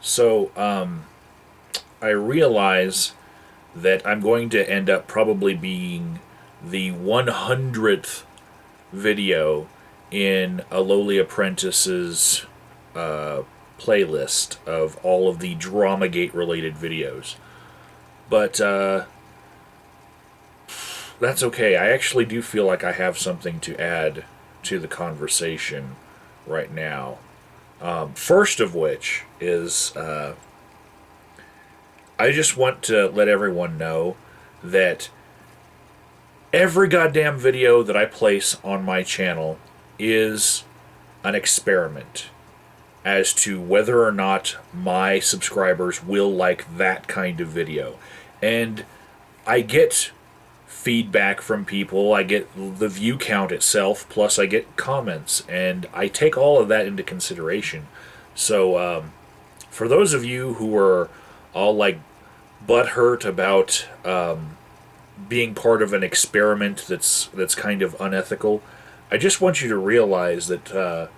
So, I realize that I'm going to end up probably being the 100th video in Alowlyapprentice's playlist of all of the Dramagate related videos. But that's okay. I actually do feel like I have something to add to the conversation right now. First of which is I just want to let everyone know that every goddamn video that I place on my channel is an experiment as to whether or not my subscribers will like that kind of video. And I get feedback from people, I get the view count itself, plus I get comments, and I take all of that into consideration. So, for those of you who are all like butthurt about being part of an experiment that's kind of unethical, I just want you to realize that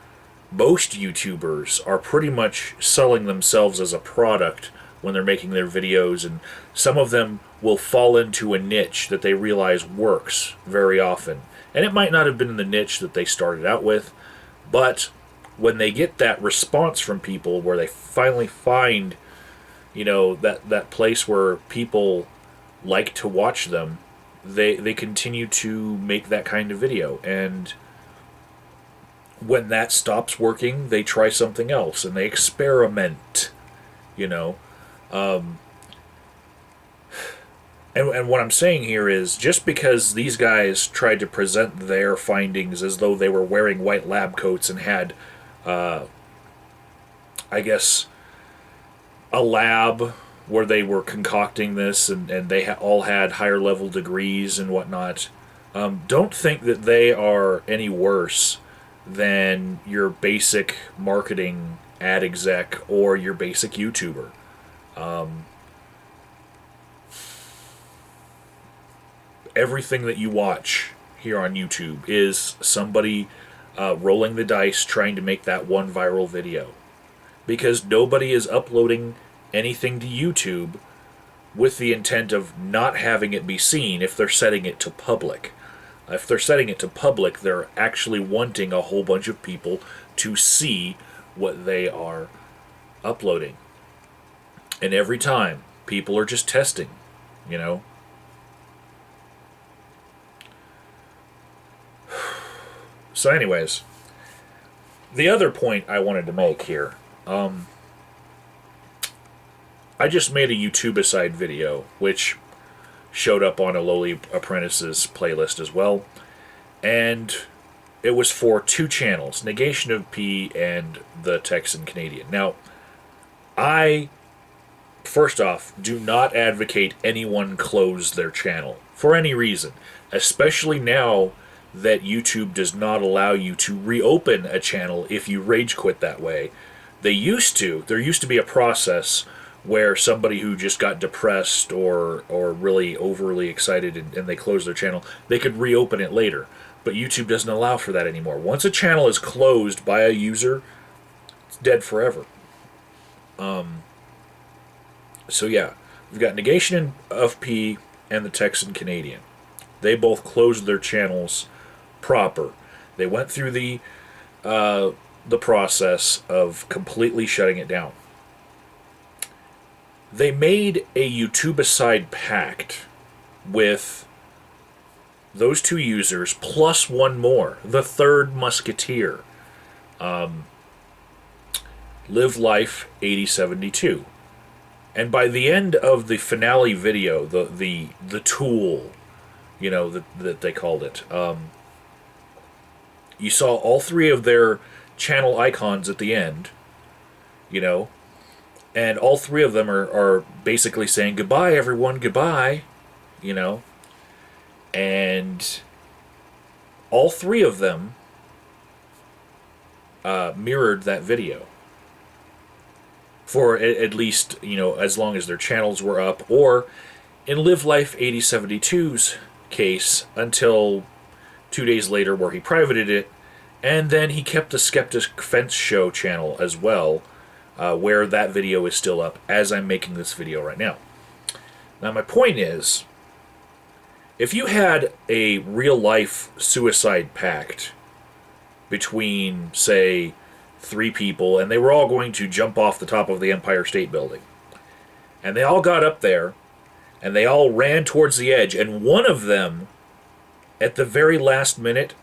most YouTubers are pretty much selling themselves as a product when they're making their videos, and some of them will fall into a niche that they realize works very often. And it might not have been the niche that they started out with, but when they get that response from people where they finally find, that place where people like to watch them, they continue to make that kind of video. And when that stops working, they try something else and they experiment, you know. And what I'm saying here is, just because these guys tried to present their findings as though they were wearing white lab coats and had, I guess, a lab where they were concocting this, and they all had higher level degrees and whatnot, don't think that they are any worse than your basic marketing ad exec or your basic YouTuber. Everything that you watch here on YouTube is somebody rolling the dice trying to make that one viral video. Because nobody is uploading anything to YouTube with the intent of not having it be seen if they're setting it to public. If they're setting it to public, they're actually wanting a whole bunch of people to see what they are uploading. And every time, people are just testing, you know? So anyways, the other point I wanted to make here, I just made a Youtubicide video, which showed up on Alowlyapprentice's playlist as well, and it was for two channels, NEGATIONofP and TheTexanCanadian. Now, I, first off, do not advocate anyone close their channel for any reason, especially now that YouTube does not allow you to reopen a channel if you rage quit that way. There used to be a process where somebody who just got depressed or really overly excited and they closed their channel, they could reopen it later. But YouTube doesn't allow for that anymore. Once a channel is closed by a user, it's dead forever. So yeah, we've got NEGATIONofP and TheTexanCanadian. They both closed their channels proper. They went through the process of completely shutting it down. They made a Youtubicide pact with those two users plus one more, the third musketeer, Live Life 8072. And by the end of the finale video, the tool, that they called it, you saw all three of their channel icons at the end, and all three of them are basically saying, goodbye, everyone, goodbye, and all three of them mirrored that video for at least, as long as their channels were up, or in Live Life 8072's case, until 2 days later where he privated it, and then he kept the Skeptic Fence Show channel as well, where that video is still up as I'm making this video right now. Now my point is, if you had a real-life suicide pact between, say, 3 people, and they were all going to jump off the top of the Empire State Building, and they all got up there, and they all ran towards the edge, and one of them, at the very last minute,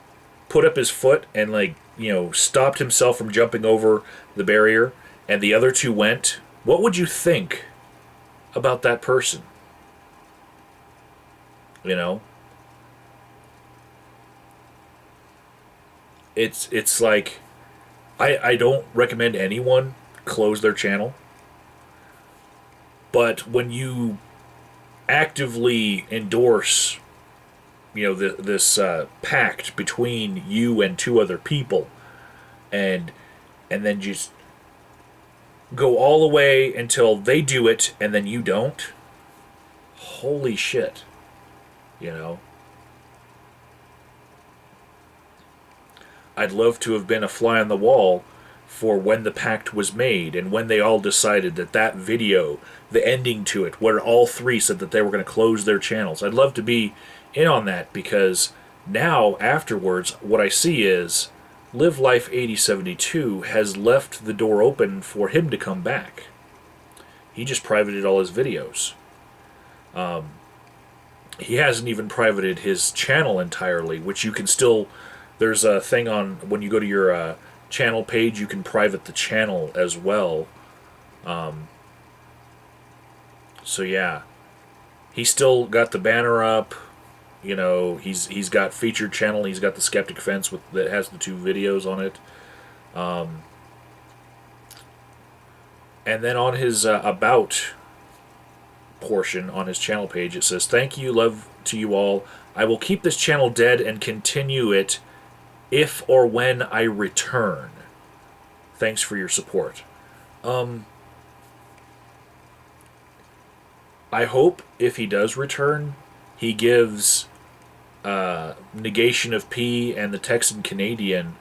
put up his foot and, like, you know, stopped himself from jumping over the barrier, and the other 2 went, what would you think about that person? You know? It's like, I don't recommend anyone close their channel, but when you actively endorse, you know, this pact between you and 2 other people, and then just go all the way until they do it and then you don't, holy shit, you know. I'd love to have been a fly on the wall for when the pact was made and when they all decided that that video, the ending to it, where all 3 said that they were going to close their channels. I'd love to be in on that, because now, afterwards, what I see is Live Life 8072 has left the door open for him to come back. He just privated all his videos. He hasn't even privated his channel entirely, which you can still... There's a thing on, when you go to your channel page, you can private the channel as well. So yeah, he's still got the banner up. You know, he's got featured channel. He's got the Skeptic Fence that has the 2 videos on it. And then on his about portion on his channel page, it says, "Thank you, love to you all. I will keep this channel dead and continue it if or when I return. Thanks for your support." I hope if he does return, he gives NEGATIONofP and TheTexanCanadian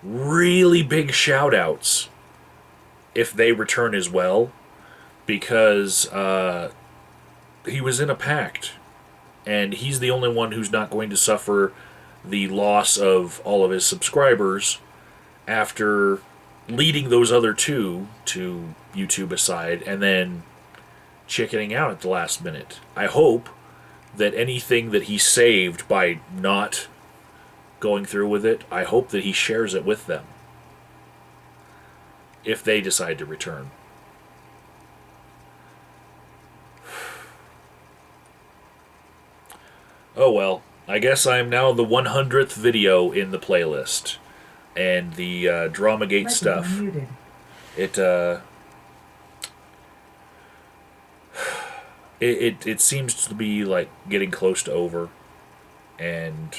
really big shout-outs if they return as well, because he was in a pact, and he's the only one who's not going to suffer the loss of all of his subscribers after leading those other 2 to Youtubicide and then chickening out at the last minute. I hope that anything that he saved by not going through with it, I hope that he shares it with them if they decide to return. Oh well, I guess I am now the 100th video in the playlist, and the Dramagate stuff. It seems to be like getting close to over, and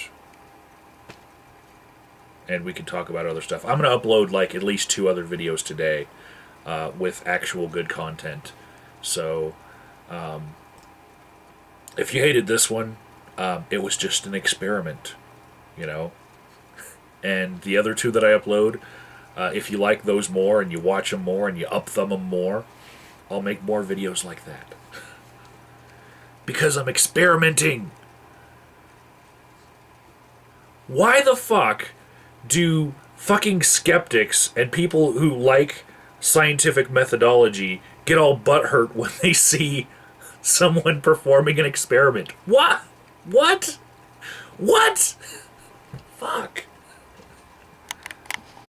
we can talk about other stuff. I'm gonna upload like at least 2 other videos today, with actual good content. So, if you hated this one, it was just an experiment, you know. And the other 2 that I upload, if you like those more and you watch them more and you up them more, I'll make more videos like that. Because I'm experimenting. Why the fuck do fucking skeptics and people who like scientific methodology get all butthurt when they see someone performing an experiment? What? What? What?